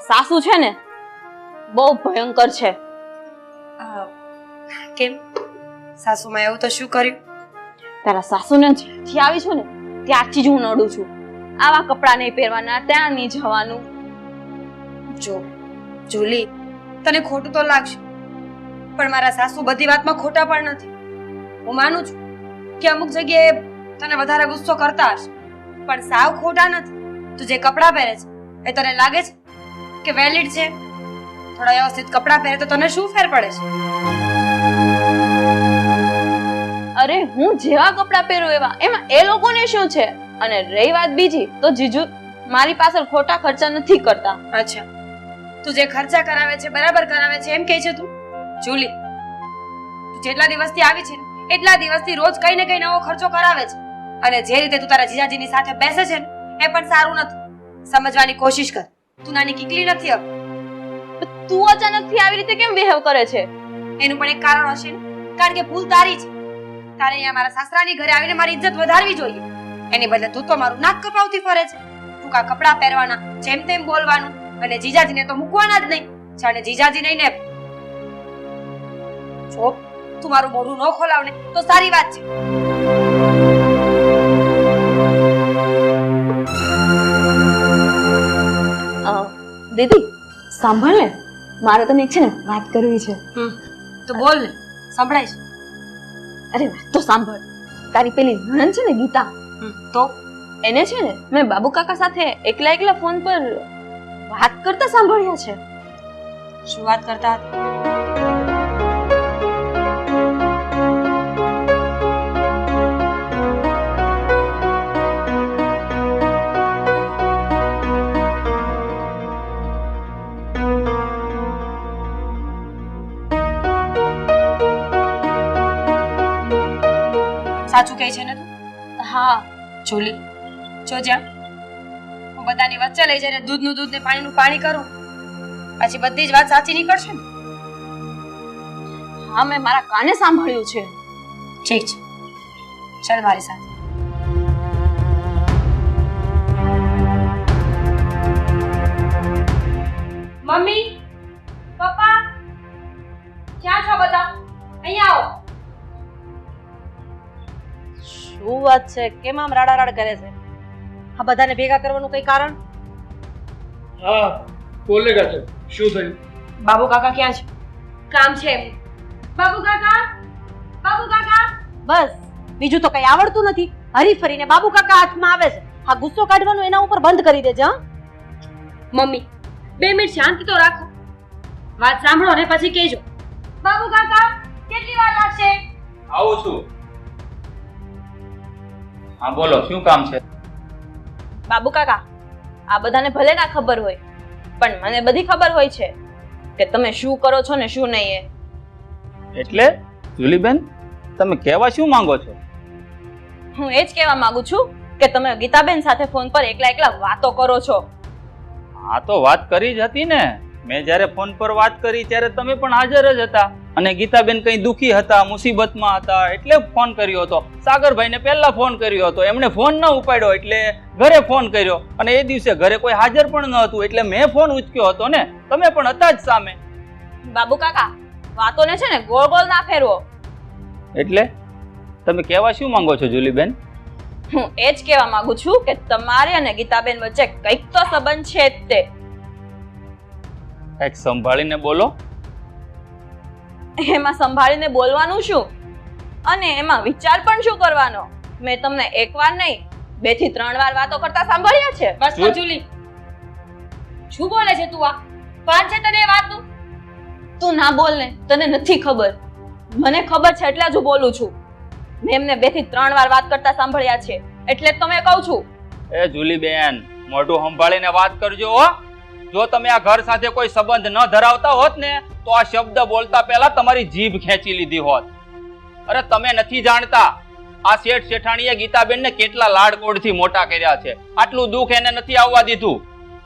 સાસુ છે ને બહુ ભયંકર છે. કેમ? સાસુમાં એવું તો શું કર્યું? તારા સાસુને જ્યાંથી આવી છું ને ત્યારથી જ હું નડું છું. આવા કપડાં નહીં પહેરવાના, ત્યાં નહીં જવાનું. જો જુલી, તને ખોટું તો લાગશે, પણ મારા સાસુ બધી વાતમાં ખોટા પણ નથી. હું માનું છું કે અમુક જગ્યાએ તને વધારે ગુસ્સો કરતા હશે, પણ સાવ ખોટા નથી. તું જે કપડાં પહેરે છે એ તને લાગે છે કે વેલિડ છે? થોડા વ્યવસ્થિત કપડાં પહેરે તો તને શું ફેર પડે છે? અરે હું જેવા કપડાં પહેરું એવા, એમાં એ લોકોને શું છે? અને રહી વાત બીજી, તો જીજુ મારી પાછળ ખોટા ખર્ચા નથી કરતા. અચ્છા, તું જે ખર્ચા કરાવે છે બરાબર કરાવે છે એમ કહે છે તું? જુલી, તું જેટલા દિવસથી આવી છે ને એટલા દિવસથી રોજ કઈ ને કઈ નવો ખર્ચો કરાવે છે. અને જે રીતે તું તારા જીજાજીની સાથે બેસે છે ને એ પણ સારું નથી. સમજવાની કોશિશ કર, તું નાની કીકલી નથી હવે. તું અચાનકથી આવી રીતે કેમ બિહેવ કરે છે? એનું પણ એક કારણ હશે ને, કારણ કે ભૂલ તારી છે. તારે અહીંયા મારા સાસરાની ઘરે આવીને મારી ઇજ્જત વધારવી જોઈએ. એની બદલે તું તો મારું નાક કપાવતી ફરે છે. ટૂંકા કપડાં પહેરવાના, જેમ તેમ બોલવાનું, અને જીજાજીને તો મૂકવાના જ નહીં. જાણે જીજાજી નહીં ને. જો તું મારું મોઢું ન ખોલાવ ને તો સારી વાત છે. દીદી સાંભળ ને, મારે તને એક છે ને વાત કરવી છે. તો બોલ ને, સંભળાય છે. અરે વાત તો સાંભળ. તારી પેલી નણંદ છે ને ગીતા, તો એને છે ને મેં બાબુ કાકા સાથે એકલા એકલા ફોન પર વાત કરતા સાંભળ્યા છે. શું વાત કરતા હતા? સાચું કહે છે ને તું? હા જુલી, જો જ્યાં હું બધાની વચ્ચે લઈ જઈને દૂધનું દૂધ ને પાણીનું પાણી કરું, પછી બધી જ વાત સાચી નીકળશે ને? હા, મેં મારા કાને સાંભળ્યું છે. ઠીક છે, ચાલ મારી સાથે. મમ્મી, પપ્પા, ક્યાં છો બધા? અહીંયા આવો. શું વાત છે? કેમ આમ રાડારાડ કરે છે? આ બધાને ભેગા કરવાનું કઈ કારણ? હા, બોલેગા છે. શું થયું? બાબુ કાકા ક્યાં છે? કામ છે એમ. બાબુ કાકા, બાબુ કાકા. બસ, બીજું તો કઈ આવડતું નથી. હરી ફરીને બાબુ કાકા હાથમાં આવે છે. આ ગુસ્સો કાઢવાનું એના ઉપર બંધ કરી દેજે. હા મમ્મી, 2 મિનિટ શાંતિ તો રાખો. વાત સાંભળો ને પછી કહેજો. બાબુ કાકા, કેટલી વાર લાગશે? આવું છું. હા બોલો, શું કામ છે? બાબુ કાકા, આ બધાને ભલે ના ખબર હોય, પણ મને બધી ખબર હોય છે કે તમે શું કરો છો ને શું નહીં. એટલે જુલીબેન, તમે કહેવા શું માંગો છો? હું એ જ કહેવા માંગુ છું કે તમે ગીતાબેન સાથે ફોન પર એકલા એકલા વાતો કરો છો. હા તો વાત કરી જ હતી ને. મેં જ્યારે ફોન પર વાત કરી ત્યારે તમે પણ હાજર જ હતા, અને ગીતાબેન કઈ દુખી હતા, મુસીબતમાં હતા, એટલે ફોન કર્યો હતો. સાગરભાઈને પહેલા ફોન કર્યો હતો, એમણે ફોન ન ઉપાડ્યો એટલે ઘરે ફોન કર્યો, અને એ દિવસે ઘરે કોઈ હાજર પણ ન હતું એટલે મેં ફોન ઉચક્યો હતો ને. તમે પણ હતા જ સામે. બાબુ કાકા, વાતોને છે ને ગોળ ગોળ ના ફેરવો. એટલે તમે કહેવા શું માંગો છો જુલીબેન? હું એ જ કહેવા માંગુ છું કે તમારે અને ગીતાબેન વચ્ચે કંઈક તો સંબંધ છે જ તે. એક સંભાળીને બોલો. એમાં સંભાળીને બોલવાનું શું, અને એમાં વિચાર પણ શું કરવાનો? મેં તમને એકવાર નહીં 2 થી 3 વાર વાતો કરતા સાંભળ્યા છે. બસ તો જુલી, શું બોલે છે તું? આ વાત છે તને એ વાતનું? તું ના બોલ ને, તને નથી ખબર. મને ખબર છે એટલે જ હું બોલું છું. મેં એમને 2 થી 3 વાર વાત કરતા સાંભળ્યા છે, એટલે જ તો મેં કહું છું. એ જુલીબેન, મોઢું સંભાળીને વાત કરજો હો. જો તમે આ ઘર સાથે કોઈ સંબંધ ન ધરાવતા હોત ને તો આ શબ્દ બોલતા પહેલા તમારી જીભ ખેંચી લીધી હોત. અરે તમે નથી જાણતા આ શેઠ શેઠાણીએ ગીતાબેનને કેટલા લાડકોડથી મોટા કર્યા છે. આટલું દુઃખ એને નથી આવવા દીધું,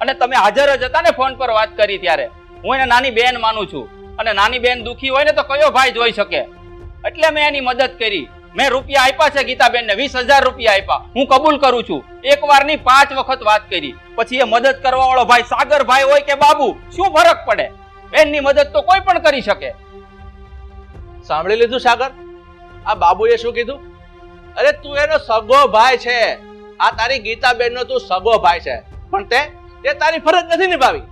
અને તમે હાજર જ હતા ને ફોન પર વાત કરી ત્યારે. હું એને નાની બેન માનું છું, અને નાની બેન દુખી હોય ને તો કયો ભાઈ જોઈ શકે, એટલે મેં એની મદદ કરી. મેં રૂપિયા આપ્યા છે ગીતાબેનને, 20,000 રૂપિયા આપ્યા. હું કબૂલ કરું છું. એક વારની 5 વખત વાત કરી. પછી એ મદદ કરવા વાળો ભાઈ સાગરભાઈ હોય કે બાબુ, શું ફરક પડે? બેનની મદદ તો કોઈ પણ કરી શકે. સાંભળી લીધું સાગર? આ બાબુએ શું કીધું? અરે તું એનો સગો ભાઈ છે. આ તારી ગીતાબેન નો તું સગો ભાઈ છે, પણ તે તારી ફરજ નથી નિભાવી.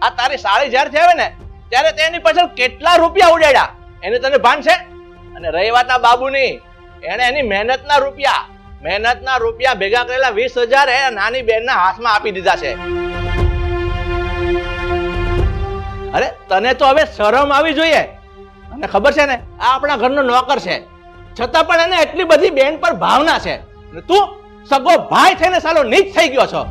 આ તારી સાળી જ્યારે આવે ને ત્યારે તેની પાછળ કેટલા રૂપિયા ઉડાડ્યા એને તને ભાન છે? અને રહી વાત આ બાબુની, એને એની મહેનતના રૂપિયા ભેગા કરેલા 20,000 એ નાની બેનના હાથમાં આપી દીધા છે. અરે તને તો હવે શરમ આવી જોઈએ. અને ખબર છે ને, આ આપણા ઘરનો નોકર છે, છતાં પણ એને એટલી બધી બેન પર ભાવના છે. અને તું સગો ભાઈ થઈને સાલો નીચ થઈ ગયો છો.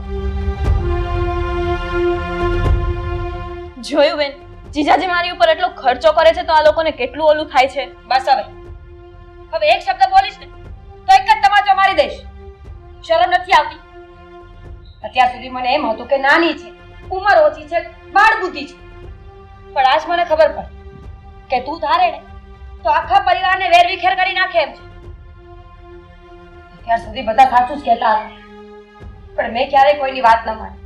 જોયું બેન, જીજાજી મારી ઉપર એટલો ખર્ચો કરે છે તો આ લોકોને કેટલું ઓલું થાય છે. બસ હવે એક શબ્દ બોલીશ ને તો એક જ તમાચો મારી દઈશ. શરમ નથી આવતી? અત્યાર સુધી મને એમ હતું કે નાની છે, ઉંમર ઓછી છે, બાળ બુદ્ધિ છે, પણ આજ મને ખબર પડી કે તું ધારે ને તો આખા પરિવારને વેરવિખેર કરી નાખે એમ છે. અત્યાર સુધી બધા સાચું જ કહેતા હતા, પણ મેં ક્યારેય કોઈની વાત ન માની.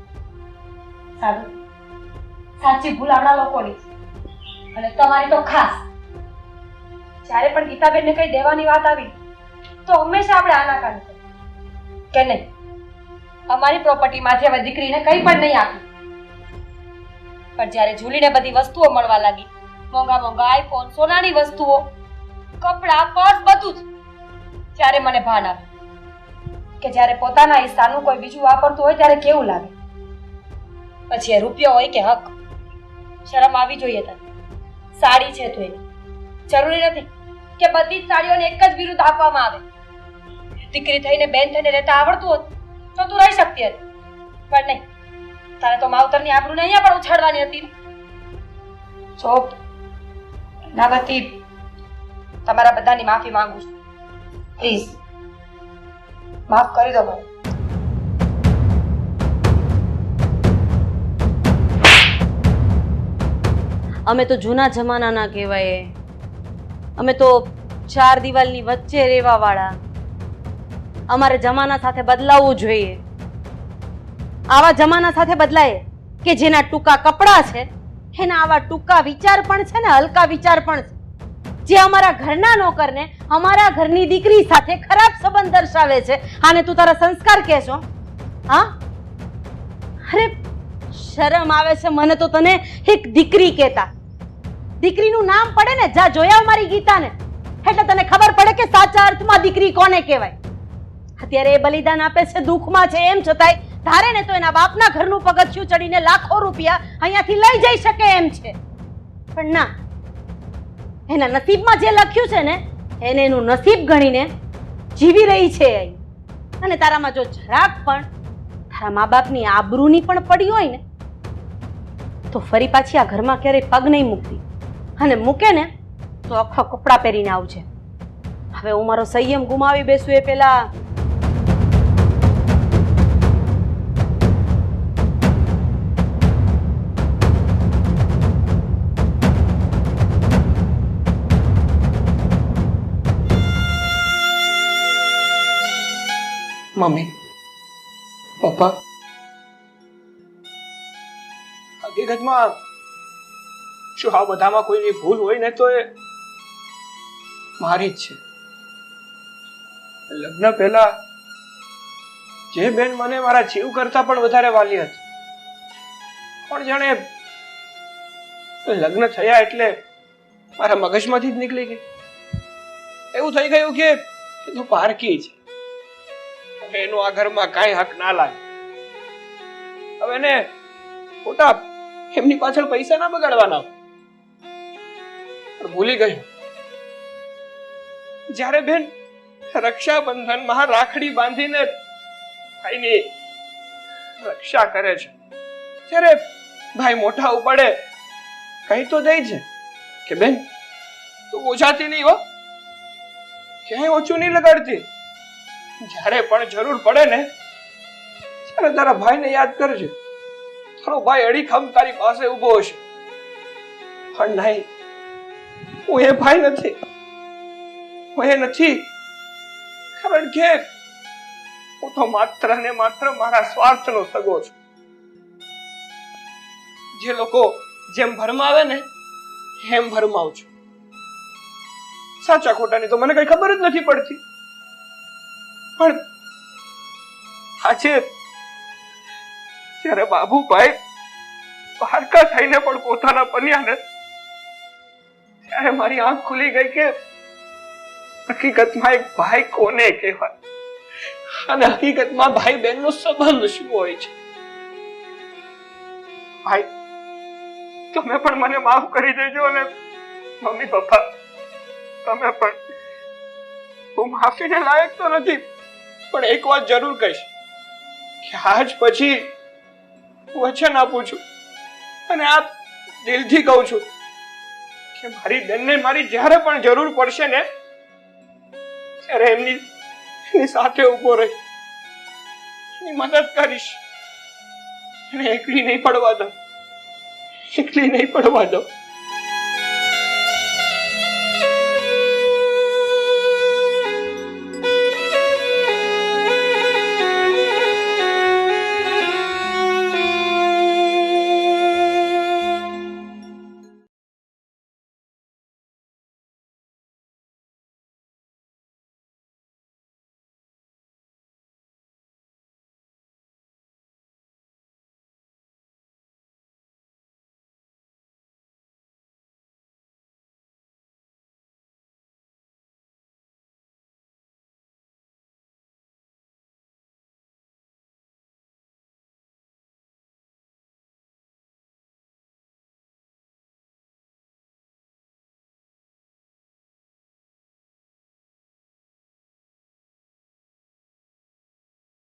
સારું, સાચી ભૂલ આપણા લોકોની છે, અને તમારી તો ખાસ. જ્યારે પણ ગીતાબેનને કઈ દેવાની વાત આવી તો હંમેશા આપણે આનાકાની કરી કે નહીં, અમારી પ્રોપર્ટીમાંથી હવે દીકરીને કંઈ પણ નહીં આપી. પણ જ્યારે જુલીને બધી વસ્તુઓ મળવા લાગી, મોંઘા મોંઘા આઈફોન, સોનાની વસ્તુઓ, કપડાં, પર્સ, બધું જ, ત્યારે મને ભાન આવ્યું કે જ્યારે પોતાના હિસ્સાનું કોઈ બીજું વાપરતું હોય ત્યારે કેવું લાગે. પછી એ રૂપિયો હોય કે હક, શરમ આવી જોઈએ તને. સાડી છે તો એની જરૂરી નથી કે બધી જ સાડીઓને એક જ વિરુદ્ધ આપવામાં આવે. દીકરી થઈને બેન થઈને રહેતા આવડતું હોત તો તું રહી શકતી હતી, પણ નહીં. તારે તો માવતરની આબરૂને અહીંયા પણ ઉછાળવાની હતી. જો નાગતી, તમારા બધાની માફી માંગુ છું. પ્લીઝ માફ કરી દો મને. અમે તો જૂના જમાનાના કહેવાય. અમે તો 4 દિવાલની વચ્ચે રહેવા વાળા. અમારે જમાના સાથે બદલાવવું જોઈએ. આવા જમાના સાથે બદલાય કે જેના ટૂંકા કપડાં છે એના આવા ટૂંકા વિચાર પણ છે ને હલકા વિચાર પણ છે. જે અમારા ઘરના નોકરને અમારા ઘરની દીકરી સાથે ખરાબ સંબંધ દર્શાવે છે, આને તું તારા સંસ્કાર કહેશો? હા, અરે શરમ આવે છે મને તો તને એક દીકરી કહેતા. દીકરીનું નામ પડે ને, જા જોયા મારી ગીતાને, એટલે તને ખબર પડે કે સાચા અર્થમાં દીકરી કોને કહેવાય. અત્યારે એ બલિદાન આપે છે, દુઃખમાં છે, એમ છતાંય ધારે ને તો એના બાપના ઘરનું પગથિયું ચડીને લાખો રૂપિયા અહીંયાથી લઈ જઈ શકે એમ છે. પણ ના, એના નસીબમાં જે લખ્યું છે ને એને એનું નસીબ ગણીને જીવી રહી છે અહીં. અને તારામાં જો જરાક પણ તારા મા બાપની આબરૂની પણ પડી હોય ને તો ફરી પાછી આ ઘરમાં ક્યારેય પગ નહીં મૂકતી. અને મૂકે ને તો આખા કપડાં પહેરીને આવજે. હવે હું મારો સંયમ ગુમાવી બેસું એ પેલા મમ્મી, પપ્પા, હકીકતમાં શું આ બધામાં કોઈની ભૂલ હોય ને તો એ મારી જ છે. લગ્ન પહેલા જે બેન મને મારા જીવ કરતા પણ વધારે વાલી હતી, પણ જાણે લગ્ન થયા એટલે મારા મગજમાંથી જ નીકળી ગઈ. એવું થઈ ગયું કે એ તો પારકી છે, હવે એનો આ ઘરમાં કાંઈ હક ના લાગે. હવે એને ખોટા એમની પાછળ પૈસા ના બગાડવાના. પણ ભૂલી ગયો જ્યારે બેન રક્ષાબંધનમાં રાખડી બાંધીને ભાઈની રક્ષા કરે છે, ત્યારે ભાઈ મોઢા ઉપાડે કહી તો દે છે કે બેન તું ઓછાતી નહીં હો, ક્યાંય ઓછું નહીં લગાડતી. જ્યારે પણ જરૂર પડે ને ત્યારે તારા ભાઈને યાદ કરજે. તારો ભાઈ અડીખમ તારી પાસે ઊભો હશે. પણ નહીં, હું એ ભાઈ નથી, હું એ નથી. કારણ કે હું તો માત્ર ને માત્ર મારા સ્વાર્થનો સગો છું. જે લોકો જેમ ભરમાવે ને એમ ભરમાવું છું. સાચા ખોટાની તો મને કઈ ખબર જ નથી પડતી. પણ આજે જ્યારે બાબુભાઈ પારકા થઈને પણ પોતાના બન્યા ને ત્યારે મારી આંખ ખુલી ગઈ કે હકીકતમાં એક ભાઈ કોને કહેવાય અને હકીકતમાં ભાઈ બહેન નો સંબંધ શું હોય છે. ભાઈ તમે પણ મને માફ કરી દેજો અને મમ્મી પપ્પા તમે પણ. હું માફીને લાયક તો નથી પણ એક વાત જરૂર કહીશ કે આજ પછી વચન આપું છું અને આ દિલથી કહું છું કે મારી બેનને મારી જ્યારે પણ જરૂર પડશે ને ત્યારે એની સાથે ઊભો રહી એની મદદ કરીશ. એને એકલી નહીં પડવા દો.